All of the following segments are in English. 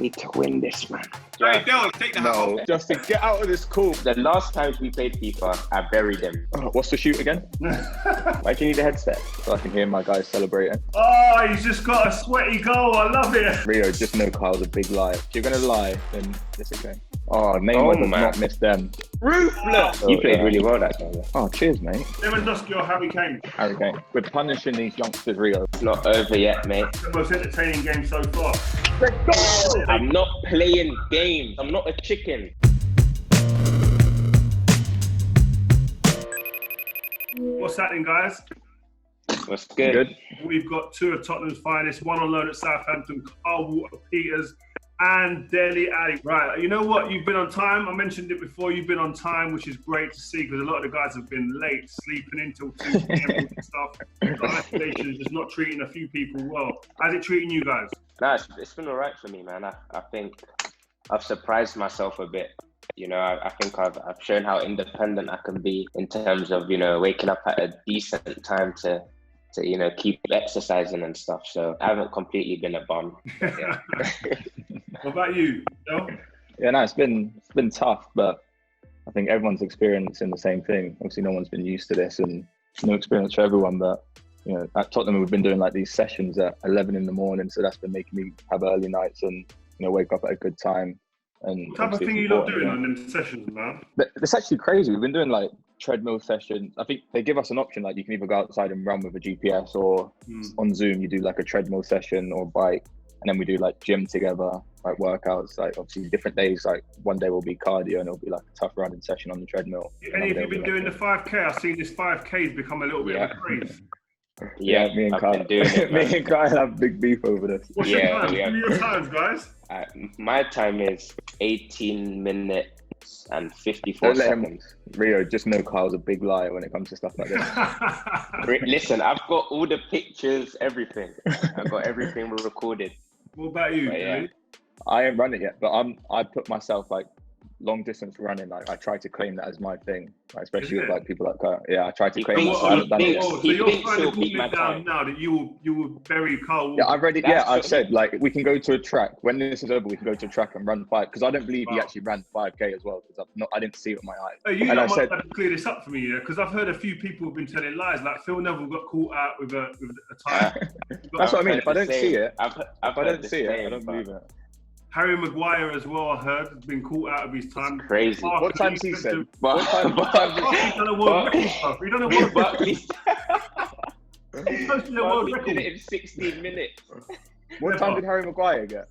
need to win this, man. Hey, Dale, take the hat off. Justin, get out of this call. The last times we played FIFA, I buried him. What's the shoot again? Why do you need a headset? So I can hear my guys celebrating. Oh, he's just got a sweaty goal. I love it. Rio, just know Kyle's a big lie. If you're going to lie, then it's okay. Oh, Neymar does not miss them. Ruthless. You played really well that time. Oh, cheers, mate. Lewandowski or Harry Kane? Harry Kane. We're punishing these youngsters, Rio. It's not over yet, mate. The most entertaining game so far. I'm not playing games. I'm not a chicken. What's happening, guys? What's good? We've got two of Tottenham's finest, one on loan at Southampton, Kyle Walker-Peters and Dele Alli. Right, you know what? You've been on time. I mentioned it before. You've been on time, which is great to see because a lot of the guys have been late, sleeping until 2 p.m. and stuff. The isolation is just not treating a few people well. How's it treating you guys? Nah, it's been all right for me, man. I think I've surprised myself a bit. You know, I think I've shown how independent I can be in terms of, you know, waking up at a decent time to you know, keep exercising and stuff. So I haven't completely been a bum. Yeah. What about you, Del? Yeah, no, it's been tough, but I think everyone's experiencing the same thing. Obviously, no one's been used to this and no experience for everyone. But, you know, at Tottenham, we've been doing like these sessions at 11 in the morning. So that's been making me have early nights and, you know, wake up at a good time. And what type of thing are you not doing on them sessions, man? But it's actually crazy. We've been doing like treadmill sessions. I think they give us an option, like you can either go outside and run with a GPS or on Zoom, you do like a treadmill session or bike. And then we do like gym together, like workouts, like obviously different days. Like one day will be cardio and it'll be like a tough running session on the treadmill. Any of you been doing the 5K? I've seen this 5K's become a little bit of a craze. Yeah, me and I've Kyle, been doing it, me and Kyle have big beef over this. What's your time? Give me your times, guys. My time is 18 minutes and 54 seconds. Rio, just know Kyle's a big liar when it comes to stuff like this. Listen, I've got all the pictures, everything. I've got everything recorded. What about you? Yeah. I ain't run it yet, but I put myself like long distance running. Like I try to claim that as my thing, like, especially with like people like Kyle. Yeah, I try to claim that. I haven't done it yet. So you're trying to put it down now that you will bury Kyle. Yeah, I've already. Yeah, I've said like we can go to a track when this is over. We can go to a track and run 5 because I don't believe he actually ran 5K as well because I didn't see it with my eyes. Hey, you and might have to clear this up for me, yeah, because I've heard a few people have been telling lies. Like Phil Neville got caught out with a time. That's what I mean. If I don't see it, I don't see it, I don't believe it. Harry Maguire as well, I heard, has been caught out of his time. It's crazy. What time's he said? What time? He's done a world record stuff. He done a world record. He's posted a world record. did it in 16 minutes. What time did Harry Maguire get?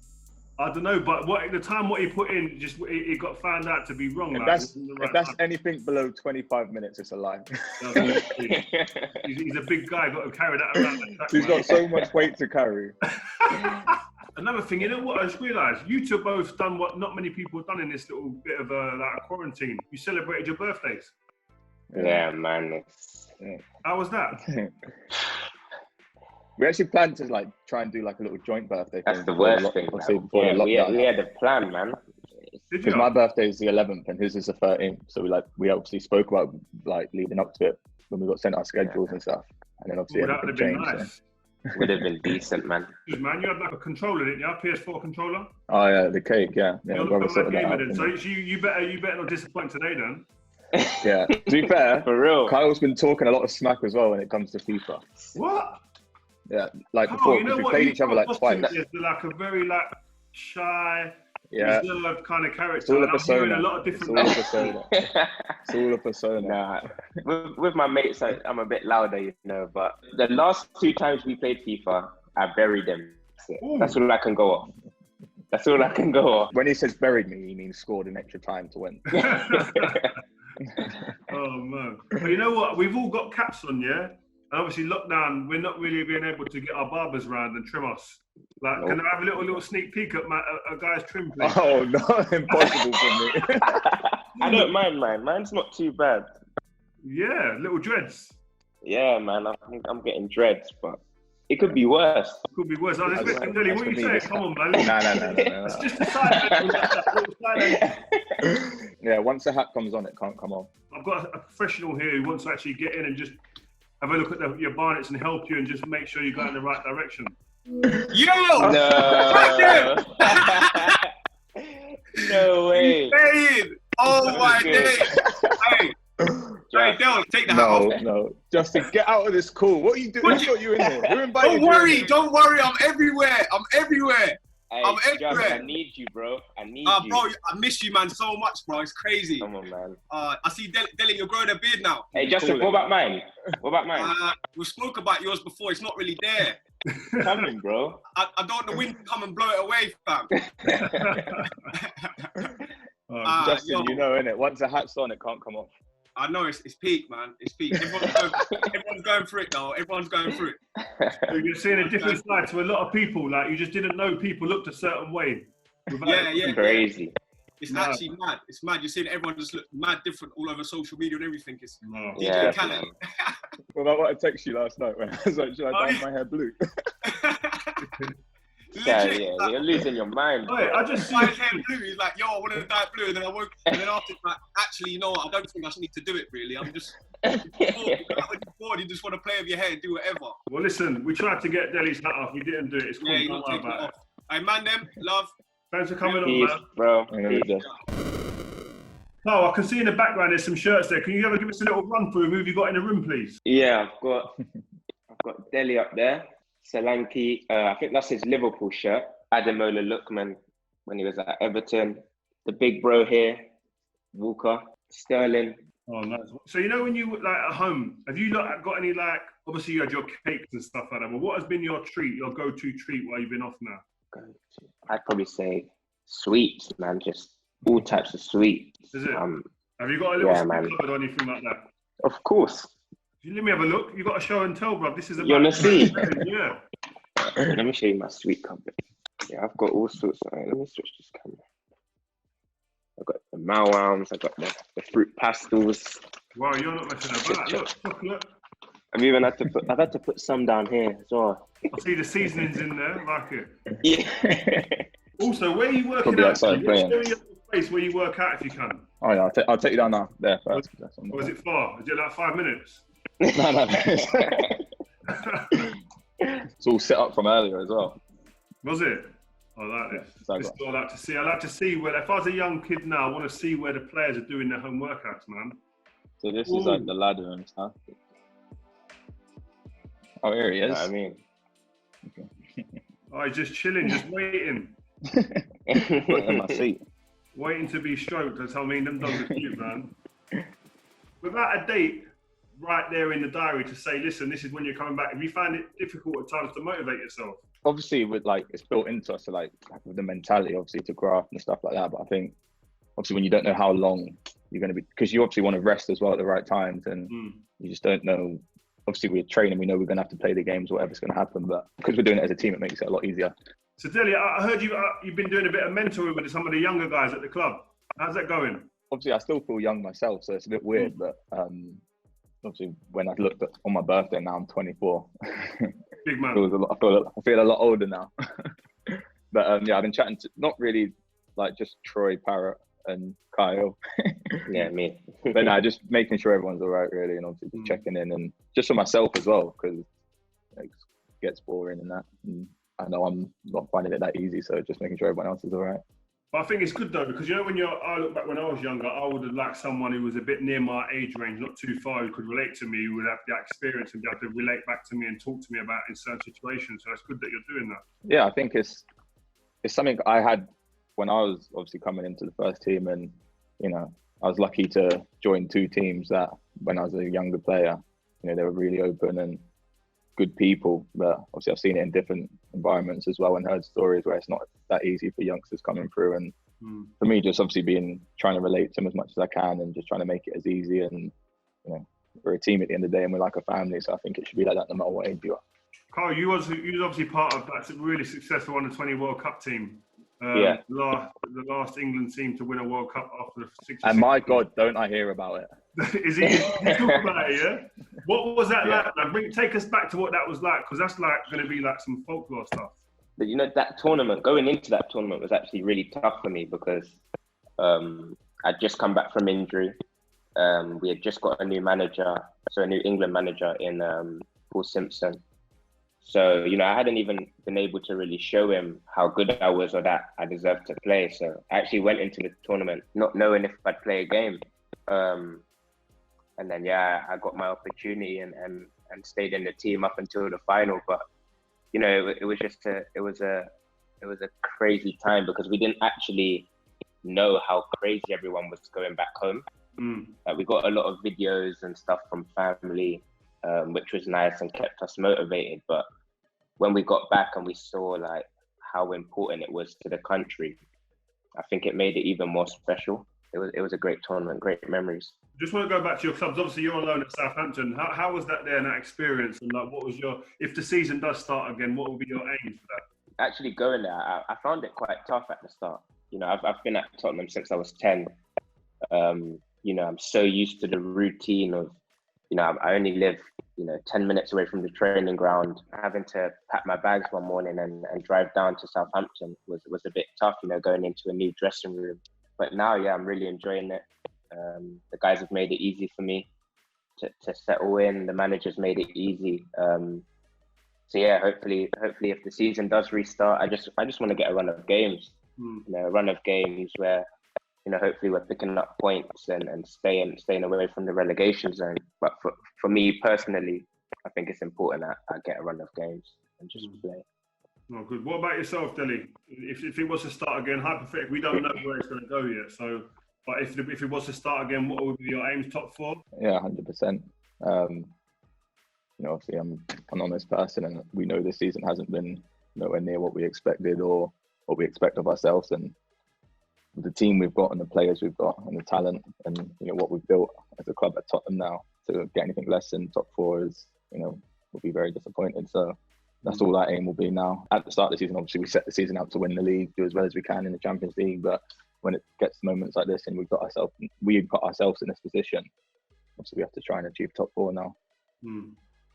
I don't know, but what he put in, just it got found out to be wrong. If that's anything below 25 minutes, it's a lie. He's a big guy, got to carry that around. He's got so much weight to carry. Another thing, you know what I just realised? You two both done what not many people have done in this little bit of a quarantine. You celebrated your birthdays. Yeah, man. How was that? We actually planned to like try and do like a little joint birthday. That's the worst thing. We had a plan, man. Because my birthday is the 11th and his is the 13th, so we obviously spoke about like leading up to it when we got sent our schedules and stuff, and then obviously that would have been nice. So. Would have been decent, man. Man, you had like a controller, didn't you? PS4 controller. Oh yeah, the cake, yeah. You're looking like gamer then. So you better not disappoint today then. Yeah. To be fair, for real, Kyle's been talking a lot of smack as well when it comes to FIFA. What? Yeah, like before, because we played each other like twice. It's like a very like shy, reserved kind of character. It's all a persona. A lot of different. It's all a persona. It's all a persona. Nah, with my mates, I'm a bit louder, you know. But the last 2 times we played FIFA, I buried them. That's all I can go off. That's all I can go off. When he says buried me, he means scored an extra time to win. Oh man! But you know what? We've all got caps on, yeah. And obviously, lockdown, we're not really being able to get our barbers round and trim us. Like, can I have a little sneak peek at a guy's trim, please? Oh, no, impossible for me. I don't mind mine. Mine's not too bad. Yeah, little dreads. Yeah, man, I'm getting dreads, but it could be worse. It could be worse. I was expecting Dele. What are you saying? Come on, man. No. It's just a side. Yeah, once the hat comes on, it can't come off. I've got a professional here who wants to actually get in and just have a look at your bonnets and help you and just make sure you go in the right direction. Yo! No! No, Justin, get out of this call. What are you doing? Who got you in here? Who invited Don't you worry, in here? don't worry. I'm everywhere. I'm everywhere. Hey, I'm Just, everywhere. I need you, bro. I need you. Bro, I miss you, man, so much, bro. It's crazy. Come on, man. I see Dele, you're growing a beard now. Hey, Justin, what about mine? What about mine? We spoke about yours before. It's not really there. Coming, bro. I don't want the wind to come and blow it away, fam. Justin, you know, innit? Once the hat's on, it can't come off. I know it's peak, man. It's peak. Everyone's going through it, though. Everyone's going through it. So you're seeing a different side to a lot of people. Like, you just didn't know people looked a certain way. Yeah. Crazy. It's actually mad. It's mad. You're seeing everyone just look mad different all over social media and everything. It's Yeah. Well, I wanted to text you last night when I was like, should I dye my hair blue? Yeah, you're losing your mind. Wait, I just see his hair blue. He's like, yo, I want to dye it blue. And then I woke and then after, like, actually, you know what? I don't think I need to do it, really. I'm just bored. You just want to play with your hair and do whatever. Well, listen, we tried to get Dele's hat off. We didn't do it. It's cool. You got to take it off. Hey, man, love. Thanks for coming Peace, on, man. bro. Oh, I can see in the background there's some shirts there. Can you ever give us a little run through who have you got in the room, please? Yeah, I've got Dele up there. Solanke, I think that's his Liverpool shirt. Ademola Lookman when he was at Everton. The big bro here, Walker, Sterling. Oh, nice. So, you know, when you like at home, have you got any, like, obviously you had your cakes and stuff like that, but what has been your treat, your go-to treat while you've been off now? I'd probably say sweets, man. Just all types of sweets. Is it? Have you got a little man. cupboard or anything like that? Of course. Let me have a look. You got a show and tell, bro. This is about. You wanna see? Yeah. Let me show you my sweet cupboard. Yeah, I've got all sorts. Let me switch this camera. I've got the Mawams. I've got the fruit pastels. Wow, you're not messing about. Look, chocolate. I've had to put some down here as well. I see the seasonings in there. Like it. Yeah. Also, where are you working Probably out? outside playing. Show me your place where you work out if you can. Oh yeah, I'll take you down now. There first. Or is it far? Is it like 5 minutes? No. It's all set up from earlier as well. Was it? I like this. This is what I like to see. I like to see where, if I was a young kid now, I want to see where the players are doing their home workouts, man. So this is like the ladder and stuff. Oh, here he is. I mean, Oh, he's just chilling, just waiting. in my seat. Waiting to be stroked. That's how I mean them dogs are cute, man. Without a date right there in the diary to say, listen, this is when you're coming back, have you found it difficult at times to motivate yourself? Obviously, with like it's built into us, so like with the mentality, obviously to grow up and stuff like that. But I think obviously when you don't know how long you're going to be, because you obviously want to rest as well at the right times, and you just don't know. Obviously, we're training, we know we're going to have to play the games, whatever's going to happen. But because we're doing it as a team, it makes it a lot easier. So, Dele, I heard you've been doing a bit of mentoring with some of the younger guys at the club. How's that going? Obviously, I still feel young myself, so it's a bit weird. But obviously, when I looked at on my birthday, now I'm 24. Big man. I feel a lot older now. But yeah, I've been chatting to not really like just Troy, Parrott, and Kyle. yeah, me. But no, just making sure everyone's all right, really, and obviously just checking in, and just for myself as well, because it gets boring and that. And I know I'm not finding it that easy, so just making sure everyone else is all right. But I think it's good though, because you know, I look back when I was younger, I would have liked someone who was a bit near my age range, not too far, who could relate to me, who would have that experience and be able to relate back to me and talk to me about in certain situations. So it's good that you're doing that. Yeah, I think it's something I had when I was obviously coming into the first team, and you know, I was lucky to join two teams that when I was a younger player, you know, they were really open and good people. But obviously I've seen it in different environments as well and heard stories where it's not that easy for youngsters coming through. And for me, just obviously trying to relate to them as much as I can and just trying to make it as easy. And you know, we're a team at the end of the day and we're like a family, so I think it should be like that no matter what age you are. Carl, you was obviously part of that really successful Under-20 World Cup team. Yeah. The last England team to win a World Cup after the 66. And my God, don't I hear about it? Is he talk about it, yeah? What was that like? Take us back to what that was like, because that's like going to be like some folklore stuff. But you know, that tournament, going into that tournament was actually really tough for me because I'd just come back from injury. We had just got a new manager, so a new England manager in Paul Simpson. So, you know, I hadn't even been able to really show him how good I was or that I deserved to play. So I actually went into the tournament not knowing if I'd play a game. And and then I got my opportunity and stayed in the team up until the final. But you know, it was a crazy time because we didn't actually know how crazy everyone was going back home. Like we got a lot of videos and stuff from family, which was nice and kept us motivated. But when we got back and we saw like how important it was to the country, I think it made it even more special. It was a great tournament, great memories. Just want to go back to your clubs. Obviously, you're on loan at Southampton. How was that there and that experience? And like, what was if the season does start again, what will be your aim for that? Actually, going there, I found it quite tough at the start. You know, I've been at Tottenham since I was 10. You know, I'm so used to the routine of, you know, I only live, 10 minutes away from the training ground. Having to pack my bags one morning and drive down to Southampton was a bit tough, going into a new dressing room. But now, I'm really enjoying it. The guys have made it easy for me to settle in. The manager's made it easy. So hopefully if the season does restart, I just want to get a run of games. A run of games where, hopefully we're picking up points and staying away from the relegation zone. But for me personally, I think it's important that I get a run of games and just play. Oh, good. What about yourself, Dele? If it was to start again, hypothetically, we don't know where it's going to go yet. So, but if it was to start again, what would be your aims? Top 4? Yeah, 100%. Obviously, I'm an honest person, and we know this season hasn't been nowhere near what we expected or what we expect of ourselves. And with the team we've got and the players we've got and the talent and what we've built as a club at Tottenham now, to get anything less than top 4 is, we'll be very disappointed. So that's all our aim will be now. At the start of the season, obviously, we set the season out to win the league, do as well as we can in the Champions League. But when it gets to moments like this and we've got ourselves in this position, obviously we have to try and achieve top 4 now.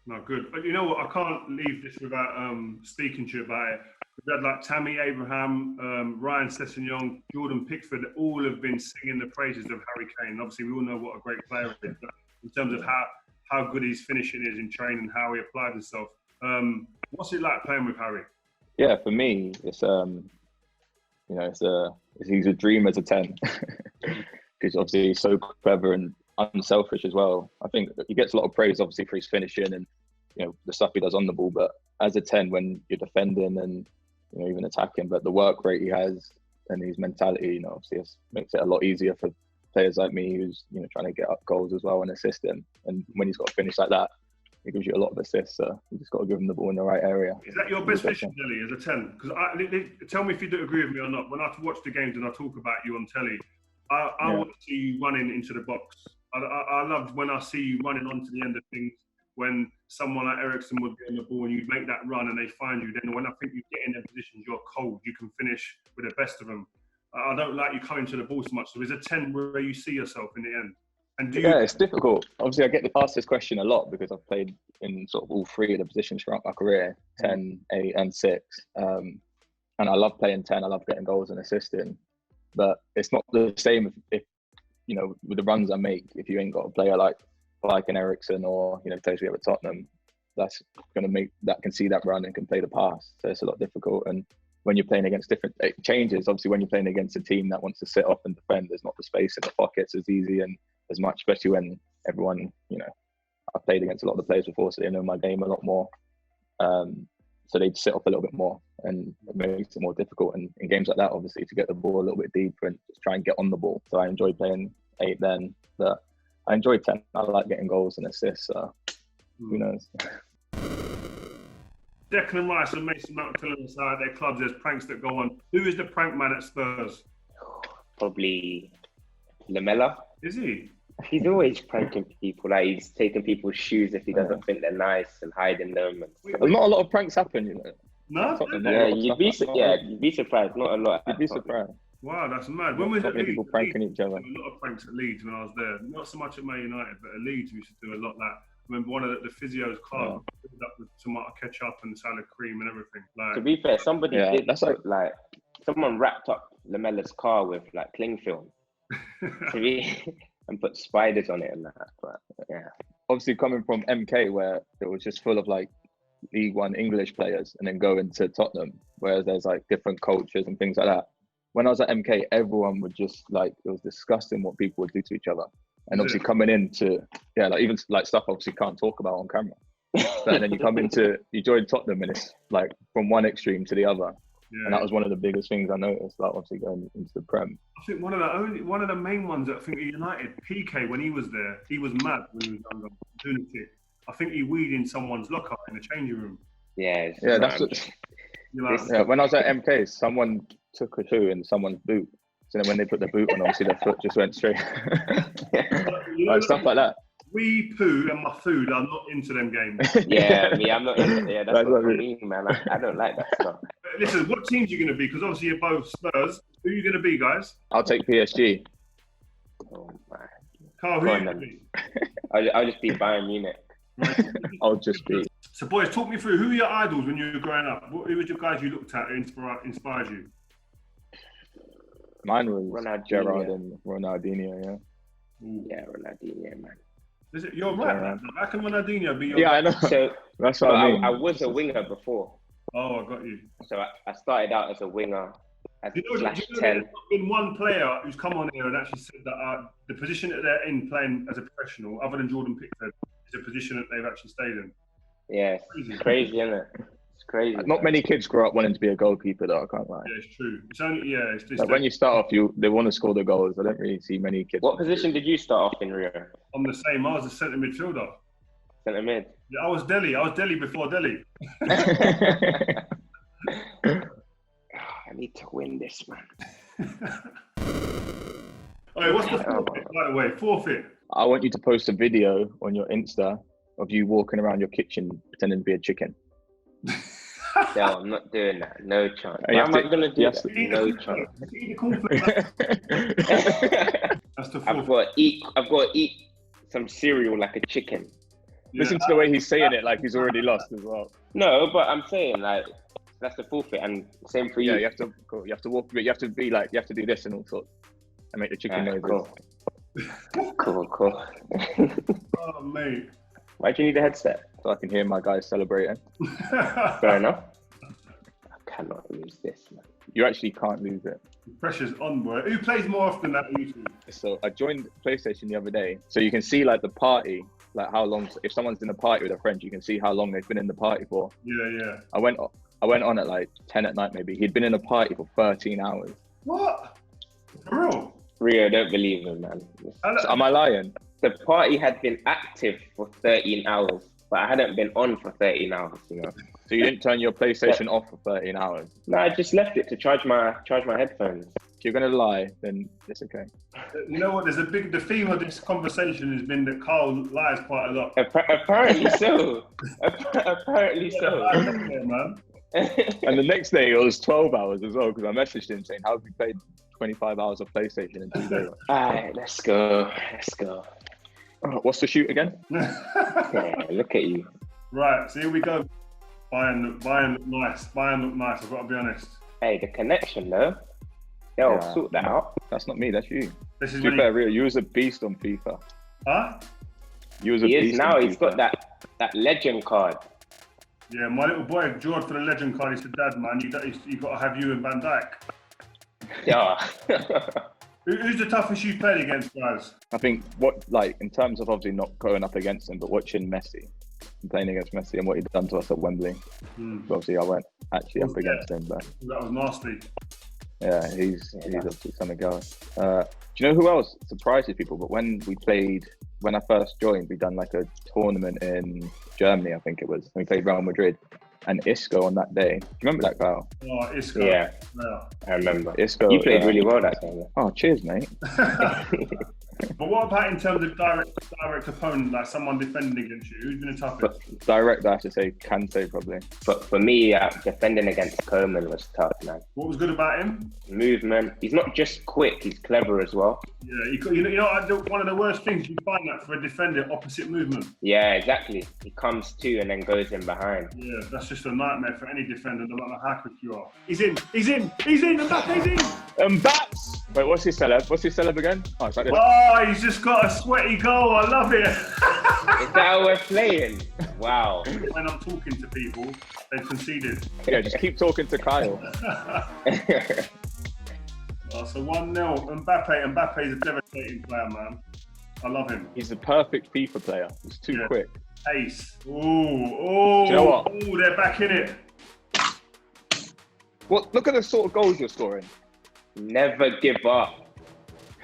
No, good. But you know what? I can't leave this without speaking to you about it. We've had like Tammy Abraham, Ryan Sessegnon, Jordan Pickford, all have been singing the praises of Harry Kane. Obviously, we all know what a great player he is, but in terms of how good his finishing is in training, how he applied himself. What's it like playing with Harry? Yeah, for me, it's he's a dream as a 10 because obviously he's so clever and unselfish as well. I think he gets a lot of praise obviously for his finishing and the stuff he does on the ball, but as a 10 when you're defending and even attacking, but the work rate he has and his mentality, obviously makes it a lot easier for players like me who's trying to get up goals as well and assist him. And when he's got a finish like that, it gives you a lot of assists, so you just got to give him the ball in the right area. Is that your best finishing, Dele, as a 10? Because tell me if you do agree with me or not. When I watch the games and I talk about you on telly, I want to see you running into the box. I loved when I see you running onto the end of things, when someone like Eriksen would be on the ball and you'd make that run and they find you. Then when I think you get in their positions, you're cold. You can finish with the best of them. I don't like you coming to the ball so much. So is a 10 where you see yourself in the end? And it's difficult. Obviously, I get asked this question a lot because I've played in sort of all 3 of the positions throughout my career, 10, 8 and 6. And I love playing 10. I love getting goals and assisting. But it's not the same if with the runs I make, if you ain't got a player like an Eriksen or, players we have at Tottenham, that's going to make that can see that run and can play the pass. So it's a lot difficult. And when you're playing against different changes, obviously when you're playing against a team that wants to sit up and defend, there's not the space in the pockets as easy and as much, especially when everyone, I've played against a lot of the players before, so they know my game a lot more. So they'd sit up a little bit more and it makes it more difficult. And in games like that, obviously, to get the ball a little bit deeper and just try and get on the ball. So I enjoy playing 8 then, but I enjoy 10. I like getting goals and assists, so who knows? Declan Rice and Mason Mount telling us how at their clubs there's pranks that go on. Who is the prank man at Spurs? Probably Lamella. Is he? He's always pranking people. Like he's taking people's shoes if he doesn't think they're nice and hiding them. Not a lot of pranks happen, No? You'd be surprised. Not a lot. You'd be surprised. Wow, that's mad. When was it? People pranking each other. A lot of pranks at Leeds when I was there. Not so much at Man United, but at Leeds we used to do a lot of that. I remember one of the physio's cars filled up with tomato ketchup and salad cream and everything. To be fair, somebody did. That's like someone wrapped up Lamella's car with like cling film. And put spiders on it and that. But yeah. Obviously coming from MK where it was just full of like League One English players and then going to Tottenham, whereas there's like different cultures and things like that. When I was at MK, everyone would just like, it was disgusting what people would do to each other. And obviously coming into, like even like stuff obviously can't talk about on camera. But then you join Tottenham and it's like from one extreme to the other. Yeah. And that was one of the biggest things I noticed, like obviously going into the Prem. I think one of the main ones that I think United, PK, when he was there, he was mad when he was younger, lunatic. I think he weed in someone's locker in the changing room. Yeah, that's what, when I was at MK, someone took a shoe in someone's boot. So then when they put the boot on, obviously their foot just went straight. Like stuff like that. We poo and my food are not into them games. I'm not into. Yeah, that's what I mean, man. I don't like that stuff. But listen, what teams are you going to be? Because obviously you're both Spurs. Who are you going to be, guys? I'll take PSG. Oh my. Carl, who are you going to be? I'll just be Bayern Munich. I'll just be. So, boys, talk me through who are your idols when you were growing up. Who were your guys you looked at that inspired you? Mine was Gerrard and Ronaldinho. Yeah. Ooh. Yeah, Ronaldinho, man. Is it? You're right, man. How can Ronaldinho be your? Yeah, I know. So that's what I mean. I was a winger before. Oh, I got you. So I started out as a winger. Do you know there's been one player who's come on here and actually said that the position that they're in playing as a professional, other than Jordan Pickford, is a position that they've actually stayed in. Yeah, it's crazy, isn't it? It's crazy. Not many kids grow up wanting to be a goalkeeper, though. I can't lie. Yeah, it's true. It's only it's just like when you start off, they want to score the goals. I don't really see many kids. What position did you start off in, Rio? I'm the same. I was a centre midfielder. Centre mid. Yeah, I was Dele. I was Dele before Dele. I need to win this, man. All right, what's the forfeit, by the way? Forfeit. I want you to post a video on your Insta of you walking around your kitchen pretending to be a chicken. No, I'm not doing that. No chance. How am I going to do that? No chance. That's the forfeit. I've got to eat some cereal like a chicken. Yeah. Listen to the way he's saying it, like he's already lost as well. No, but I'm saying like that's the forfeit, and same for you. Yeah, you have to walk. You have to be like you have to do this and all sorts, and make the chicken noises. Cool. Oh mate, why do you need a headset? So I can hear my guys celebrating. Fair enough. I cannot lose this, man. You actually can't lose it. The pressure's on, boy. Who plays more often than YouTube? So I joined PlayStation the other day, so you can see like the party, like how long. If someone's in a party with a friend, you can see how long they've been in the party for. Yeah. I went on at like 10 at night, maybe. He'd been in a party for 13 hours. What? For real? Rio, don't believe him, man. So am I lying? The party had been active for 13 hours, but I hadn't been on for 13 hours, you know. So you didn't turn your PlayStation off for 13 hours? No, I just left it to charge my headphones. If you're going to lie, then it's okay. You know what? The theme of this conversation has been that Carl lies quite a lot. Apparently so. Apparently so. Man. And the next day it was 12 hours as well, because I messaged him saying, how have you played 25 hours of PlayStation in 2 days? All right, let's go. What's the shoot again? Yeah, look at you. Right, so here we go. Bayern look nice. I've got to be honest. Hey, the connection though. They'll sort that out. That's not me, that's you. This is to be fair, Rio, you was a beast on FIFA. Huh? You was a beast. He is now. He's FIFA. got that legend card. Yeah, my little boy George for the legend card. He said, "Dad, man, you got to have you and Van Dijk." Yeah. Who's the toughest you played against, guys? I think in terms of obviously not going up against him, but watching Messi and playing against Messi and what he'd done to us at Wembley. Obviously, I went actually up against him, but that was nasty. Yeah, he's obviously something going. Do you know who else surprises people? But when I first joined, we done like a tournament in Germany, I think it was. We played Real Madrid. And Isco on that day. Do you remember that, Kyle? Oh, Isco. Yeah. I remember. Isco. You played really well that game. Oh, cheers, mate. But what about in terms of direct opponent, like someone defending against you? Who's been the toughest? Direct, I have to say, Kante probably. But for me, defending against Coman was tough, man. What was good about him? Movement. He's not just quick; he's clever as well. Yeah, you know, one of the worst things you find that for a defender, opposite movement. Yeah, exactly. He comes to and then goes in behind. Yeah, that's just a nightmare for any defender, no matter how quick you are. He's in, Mbappe's in! Mbaps! Wait, what's his celeb again? Oh, it's like this. Oh, he's just got a sweaty goal. I love it. Is that how we're playing? Wow. When I'm talking to people, they've conceded. Yeah, just keep talking to Kyle. So 1-0. Mbappe is a devastating player, man. I love him. He's the perfect FIFA player. He's too quick. Ace. Oh, you know what? Oh, they're back in it. What? Look at the sort of goals you're scoring. Never give up.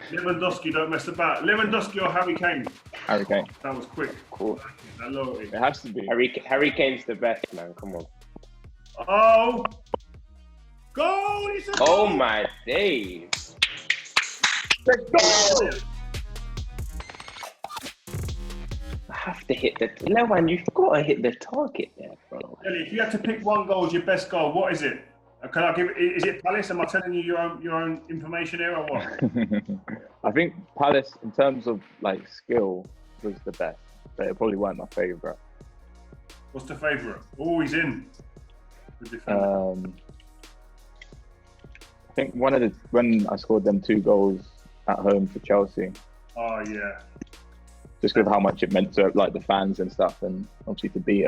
Lewandowski, don't mess about. Lewandowski or Harry Kane? Harry Kane. That was quick. Cool. That loyalty. It has to be. Harry Kane's the best, man. Come on. Oh! Goal! It's a goal! Oh my days. Let's go! I have to hit the. No, man, you've got to hit the target there, bro. Ellie, if you had to pick one goal as your best goal, what is it? Can I give it? Is it Palace? Am I telling you your own information here or what? I think Palace, in terms of like skill, was the best, but it probably weren't my favourite. What's the favourite? Oh, he's in. The defender. I think when I scored them 2 goals at home for Chelsea. Oh yeah. Just with how much it meant to like the fans and stuff, and obviously to beat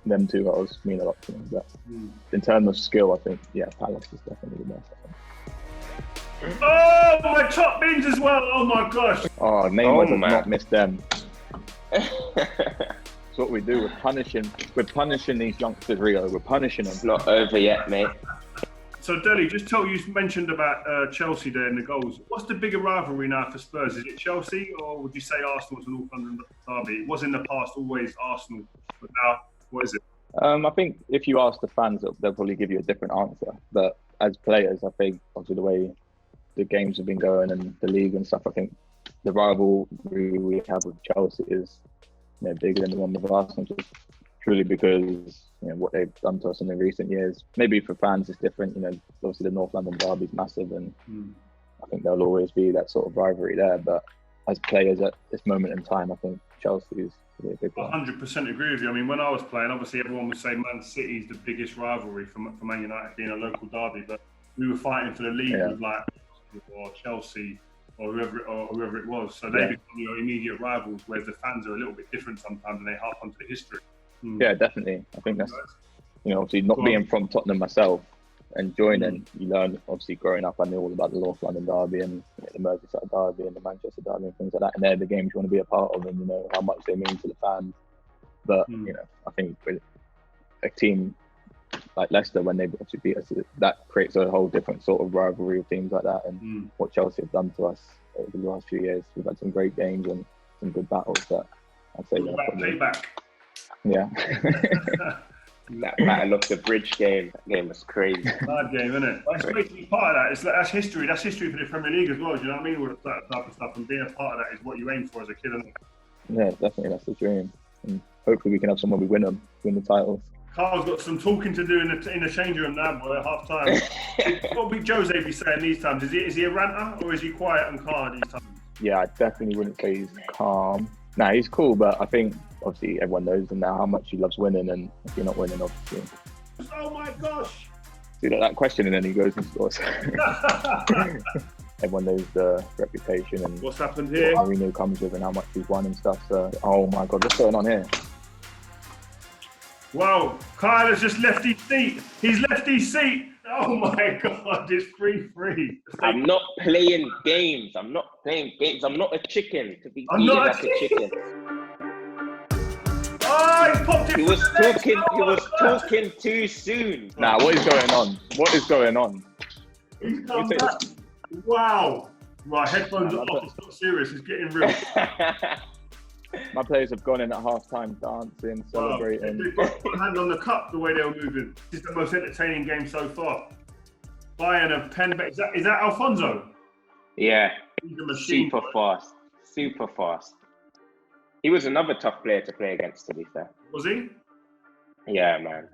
them 2 goals mean a lot to me. But in terms of skill, I think Palace is definitely the best. Oh, my top bins as well. Oh my gosh. Oh, Neymar does not miss them. That's what we do. We're punishing these youngsters, Rio. We're punishing them. It's not over yet, mate. So, Dele, just tell you mentioned about Chelsea there in the goals. What's the bigger rivalry now for Spurs? Is it Chelsea, or would you say Arsenal's an North London derby? It was in the past always Arsenal, but now what is it? I think if you ask the fans, they'll probably give you a different answer. But as players, I think obviously the way the games have been going and the league and stuff, I think the rivalry we have with Chelsea is bigger than the one with Arsenal, just purely because what they've done to us in the recent years. Maybe for fans it's different. Obviously the North London derby is massive, and I think there'll always be that sort of rivalry there. But as players at this moment in time, I think Chelsea is really a big one. 100% agree with you. I mean, when I was playing, obviously everyone would say Man City is the biggest rivalry for Man United being a local derby, but we were fighting for the league with like or Chelsea or whoever it was. So they become your immediate rivals, whereas the fans are a little bit different sometimes, and they harp onto the history. Yeah, definitely. I think that's obviously not being from Tottenham myself and joining, you learn obviously growing up. I knew all about the North London derby and the Merseyside derby and the Manchester derby and things like that. And they're the games you want to be a part of, and how much they mean to the fans. But I think with a team like Leicester, when they obviously beat us, that creates a whole different sort of rivalry of teams like that. And what Chelsea have done to us over the last few years, we've had some great games and some good battles. But I'd say payback. Yeah. That battle of the bridge game. That game was crazy. Hard game, isn't it? It's basically part of that. It's like, that's history. That's history for the Premier League as well. Do you know what I mean? All that type of stuff, and being a part of that is what you aim for as a kid, isn't it? Yeah, definitely. That's the dream. And hopefully we can have someone we win the titles. Carl's got some talking to do in the changing room now, boy, at half time. What would Jose be saying these times? Is he a ranter or is he quiet and calm these times? Yeah, I definitely wouldn't say he's calm. Nah, he's cool, but I think obviously everyone knows now how much he loves winning, and if you're not winning, obviously. Oh my gosh! See that question, and then he goes and scores. Everyone knows the reputation and what's happened here. What Mourinho comes with and how much he's won and stuff. So, oh my God, what's going on here? Wow, Kyle has just left his seat. He's left his seat. Oh my God, it's 3-3. I'm not playing games. I'm not a chicken to be eaten like a chicken. Oh, he popped it. He was talking too soon. Nah, what is going on? What is going on? He's come back. Wow. Right, headphones are off. It's not serious. It's getting real. My players have gone in at half-time dancing, celebrating. They've got a hand on the cup the way they were moving. This is the most entertaining game so far. Bayern have pen back. Is that Alfonso? Yeah. He's a machine. Super fast. He was another tough player to play against, to be fair. Was he? Yeah, man.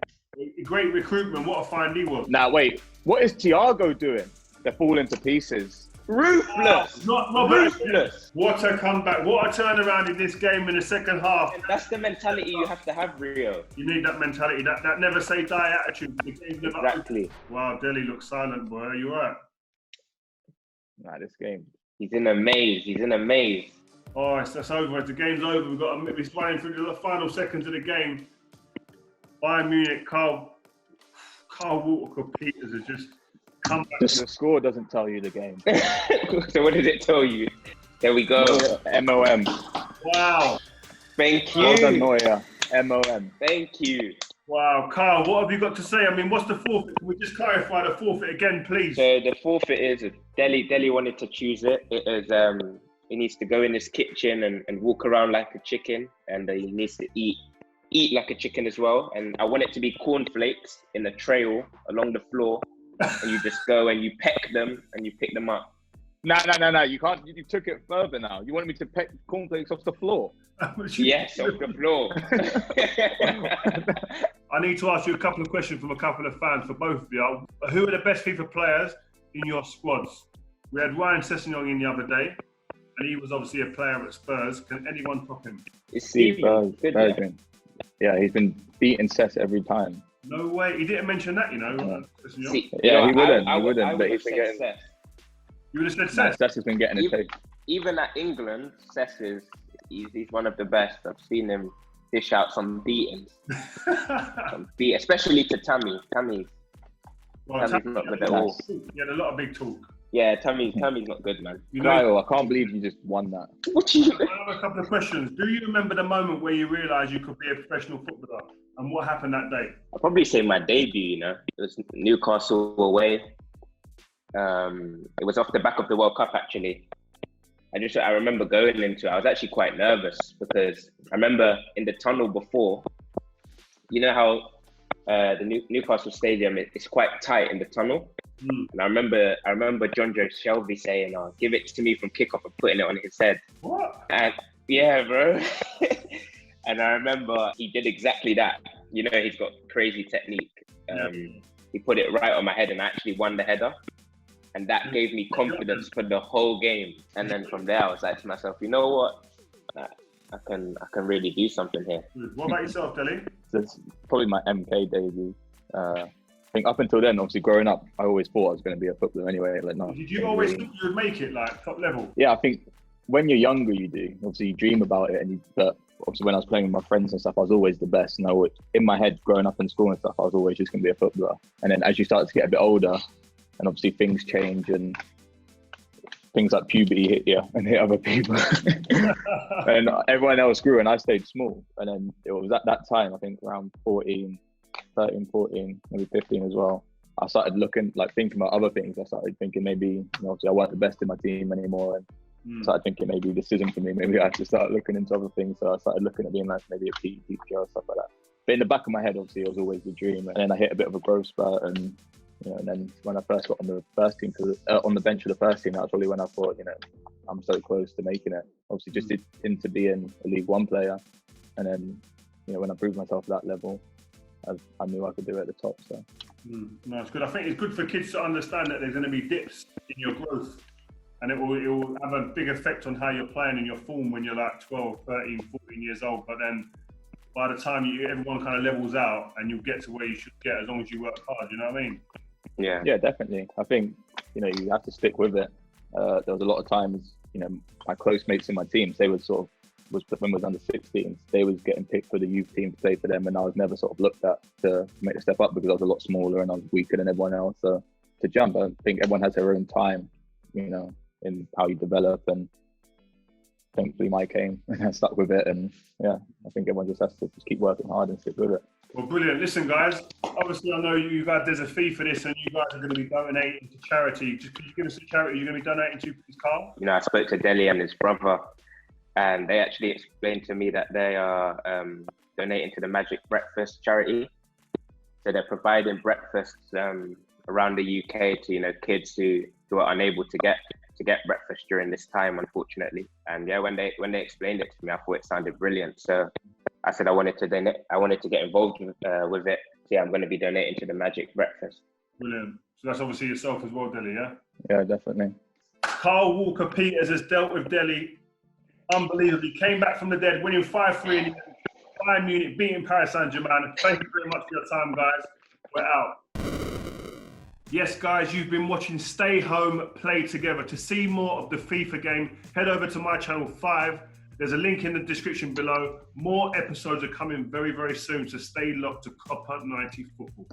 Great recruitment. What a find he was. Now, wait. What is Thiago doing? They're falling to pieces. Ruthless! Not Robert. Ruthless! What a comeback. What a turnaround in this game in the second half. And that's the mentality you have to have, Rio. You need that mentality, that never say die attitude. Exactly. Wow, Dele looks silent, boy. Are you all right? Nah, this game. He's in a maze. Oh, that's over. The game's over. We've got to be flying through the final seconds of the game. Bayern Munich, Kyle Walker-Peters has just come back. The score doesn't tell you the game. So what does it tell you? There we go. MOM. Wow. Thank you. Well done, Neuer. MOM. Thank you. Wow, Kyle, what have you got to say? I mean, what's the forfeit? Can we just clarify the forfeit again, please? So the forfeit is Dele wanted to choose it. It is he needs to go in his kitchen and walk around like a chicken, and he needs to eat like a chicken as well. And I want it to be cornflakes in a trail along the floor, and you just go and you peck them and you pick them up. No. You can't. You took it further now. You wanted me to peck cornflakes off the floor? Yes, off the floor. I need to ask you a couple of questions from a couple of fans for both of you. Who are the best FIFA players in your squads? We had Ryan Sessegnon in the other day, and he was obviously a player at Spurs. Can anyone top him? It's Steve good. Yeah, he's been beating Sess every time. No way. He didn't mention that, you know. See, he wouldn't. I He wouldn't. would But have he's been said getting. Seth. You would have said Sess? Sess has been getting a taste. Even at England, Seth he's one of the best. I've seen him dish out some beatings. Especially to Tammy. Tammy's not good at all. He had a lot of big talk. Yeah, Tammy's not good, man. Kyle, I can't believe you just won that. What you? I have a couple of questions. Do you remember the moment where you realised you could be a professional footballer, and what happened that day? I'll probably say my debut. You know, it was Newcastle away. It was off the back of the World Cup, actually. I remember going into it. I was actually quite nervous because I remember in the tunnel before, you know how the Newcastle Stadium is quite tight in the tunnel. And I remember John Joe Shelby saying, give it to me from kickoff and putting it on his head. What? And yeah, bro. And I remember he did exactly that. You know, he's got crazy technique. He put it right on my head and I actually won the header. And that gave me confidence for the whole game. And then from there, I was like to myself, you know what? I can really do something here. What about yourself, Dele? That's probably my MK debut. I think up until then, obviously growing up, I always thought I was going to be a footballer anyway. Like, no. Did you always think you would make it, like top level? Yeah, I think when you're younger, you do. Obviously, you dream about it, but obviously when I was playing with my friends and stuff, I was always the best. And in my head, growing up in school and stuff, I was always just going to be a footballer. And then as you start to get a bit older, and obviously things change and things like puberty hit you and hit other people. And everyone else grew and I stayed small. And then it was at that time, I think around 13, 14, maybe 15 as well. I started thinking about other things. I started thinking maybe, obviously I wasn't the best in my team anymore. And started thinking maybe this isn't for me. Maybe I have to start looking into other things. So I started looking at being like maybe a PE teacher or stuff like that. But in the back of my head, obviously, it was always the dream. And then I hit a bit of a growth spurt and and then when I first got on the first team, on the bench of the first team, that was probably when I thought, I'm so close to making it. Obviously, just into being a League One player, and then, when I proved myself at that level, I knew I could do it at the top. So, no, it's good. I think it's good for kids to understand that there's going to be dips in your growth, and it will have a big effect on how you're playing in your form when you're like 12, 13, 14 years old. But then, by the time everyone kind of levels out, and you'll get to where you should get as long as you work hard. You know what I mean? Yeah, definitely. I think, you have to stick with it. There was a lot of times, my close mates in my teams, they would when we was under 16s, they was getting picked for the youth team to play for them. And I was never sort of looked at to make the step up because I was a lot smaller and I was weaker than everyone else. So to jump, I think everyone has their own time, in how you develop. And thankfully mine came and I stuck with it. And I think everyone just has to just keep working hard and stick with it. Well, brilliant. Listen, guys, obviously I know there's a fee for this and you guys are going to be donating to charity. Just could you give us a charity you're going to be donating to, please, Carl? I spoke to Dele and his brother, and they actually explained to me that they are donating to the Magic Breakfast charity. So they're providing breakfasts around the UK to, kids who are unable to get breakfast during this time, unfortunately. And when they explained it to me, I thought it sounded brilliant. So I said I wanted to get involved with it. So I'm going to be donating to the Magic Breakfast. Brilliant. So that's obviously yourself as well, Dele, yeah? Yeah, definitely. Kyle Walker-Peters has dealt with Dele unbelievably. Came back from the dead, winning 5-3 in Bayern Munich, beating Paris Saint-Germain. Thank you very much for your time, guys. We're out. Yes, guys, you've been watching Stay Home, Play Together. To see more of the FIFA game, head over to my channel 5. There's a link in the description below. More episodes are coming very, very soon, so stay locked to Copper 90 Football.